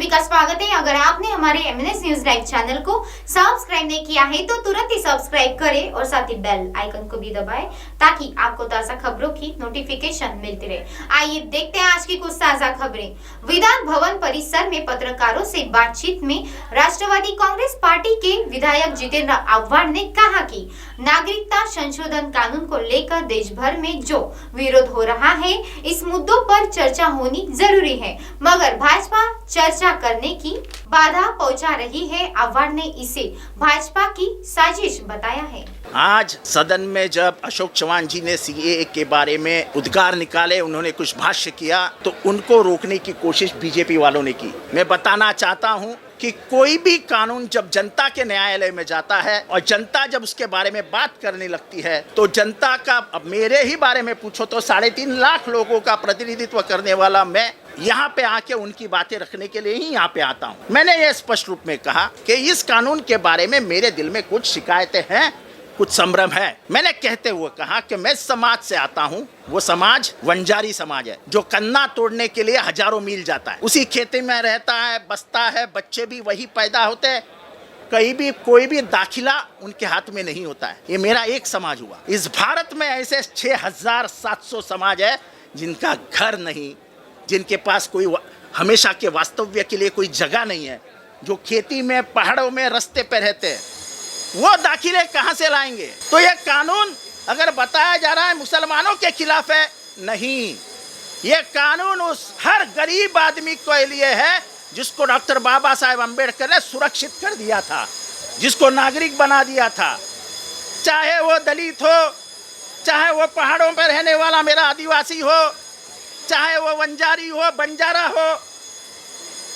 का स्वागत है। अगर आपने हमारे MNS न्यूज लाइव चैनल को सब्सक्राइब नहीं किया है तो तुरंत ही सब्सक्राइब करें और साथ ही बेल आइकन को भी दबाएं ताकि आपको ताजा खबरों की नोटिफिकेशन मिलती रहे। आइए देखते हैं आज की कुछ ताजा खबरें। विधान भवन परिसर में पत्रकारों से बातचीत में राष्ट्रवादी कांग्रेस पार्टी के विधायक जितेंद्र आव्हाड ने कहा कि नागरिकता संशोधन कानून को लेकर देश भर में जो विरोध हो रहा है, इस मुद्दों पर चर्चा होनी जरूरी है, मगर भाजपा चर्चा करने की बाधा पहुंचा रही है। आव्हाड ने इसे भाजपा की साजिश बताया है। आज सदन में जब अशोक चौहान जी ने सीएए के बारे में उद्गार निकाले, उन्होंने कुछ भाष्य किया, तो उनको रोकने की कोशिश बीजेपी वालों ने की। मैं बताना चाहता हूं कि कोई भी कानून जब जनता के न्यायालय में जाता है और जनता जब उसके बारे में बात करने लगती है तो जनता का, अब मेरे ही बारे में पूछो तो 3.5 लाख लोगों का प्रतिनिधित्व करने वाला मैं यहाँ पे आके उनकी बातें रखने के लिए ही यहाँ पे आता हूँ। मैंने ये स्पष्ट रूप में कहा कि इस कानून के बारे में मेरे दिल में कुछ शिकायतें हैं, कुछ संभ्रम है। मैंने कहते हुए कहा कि मैं समाज से आता हूँ, वो समाज वंजारी समाज है जो कन्ना तोड़ने के लिए हजारों मील जाता है, उसी खेती में रहता है, बसता है, बच्चे भी वही पैदा होते हैं, कहीं भी कोई भी दाखिला उनके हाथ में नहीं होता है। ये मेरा एक समाज हुआ। इस भारत में ऐसे 6700 समाज है जिनका घर नहीं, जिनके पास कोई हमेशा के वास्तव्य के लिए कोई जगह नहीं है, जो खेती में, पहाड़ों में, रास्ते पे रहते हैं, वो दाखिले कहाँ से लाएंगे? तो ये कानून अगर बताया जा रहा है मुसलमानों के खिलाफ है, नहीं, ये कानून उस हर गरीब आदमी के लिए है जिसको डॉक्टर बाबा साहेब अम्बेडकर ने सुरक्षित कर दिया था, जिसको नागरिक बना दिया था। चाहे वो दलित हो, चाहे वो पहाड़ों पर रहने वाला मेरा आदिवासी हो, चाहे वो वंजारी हो, बंजारा हो,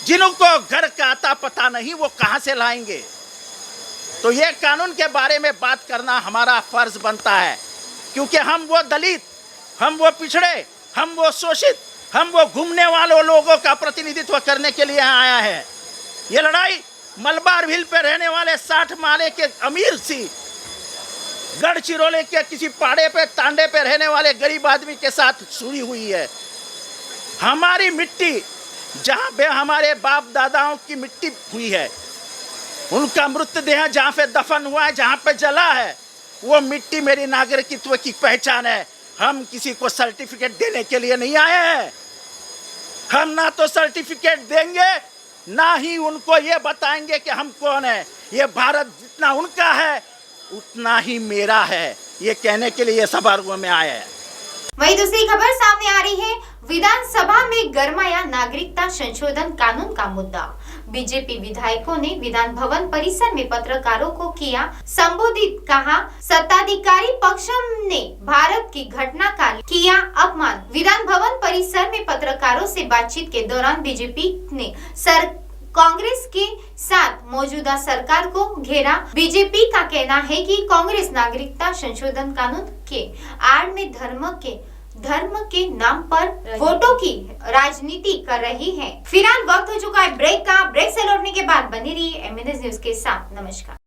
जिनको घर का आता पता नहीं, वो कहां से लाएंगे? तो ये कानून के बारे में बात करना हमारा फर्ज बनता है, क्योंकि हम वो दलित, हम वो पिछड़े, हम वो शोषित, हम वो घूमने वालों लोगों का प्रतिनिधित्व करने के लिए आया है। ये लड़ाई मलबार हिल पे रहने वाले 60 माले के अमीर सी, गढ़चिरौली के किसी पहाड़े पे, तांडे पे रहने वाले गरीब आदमी के साथ शुरू हुई है। हमारी मिट्टी, जहाँ पे हमारे बाप दादाओं की मिट्टी हुई है, उनका मृतदेह जहाँ पे दफन हुआ है, जहाँ पे जला है, वो मिट्टी मेरी नागरिकत्व की पहचान है। हम किसी को सर्टिफिकेट देने के लिए नहीं आए हैं। हम ना तो सर्टिफिकेट देंगे, ना ही उनको ये बताएंगे कि हम कौन है। ये भारत जितना उनका है उतना ही मेरा है, ये कहने के लिए सभागृह में आए हैं। वहीं दूसरी खबर सामने आ रही है। विधानसभा में गरमाया नागरिकता संशोधन कानून का मुद्दा। बीजेपी विधायकों ने विधान भवन परिसर में पत्रकारों को किया संबोधित। कहा, सत्ताधिकारी पक्ष ने भारत की घटना का किया अपमान। विधान भवन परिसर में पत्रकारों से बातचीत के दौरान बीजेपी ने कांग्रेस के साथ मौजूदा सरकार को घेरा। बीजेपी का कहना है कि कांग्रेस नागरिकता संशोधन कानून के आड़ में धर्म के नाम पर वोटों की राजनीति कर रही है। फिलहाल वक्त हो चुका है ब्रेक का। ब्रेक से लौटने के बाद बनी रहिए MNS न्यूज के साथ। नमस्कार।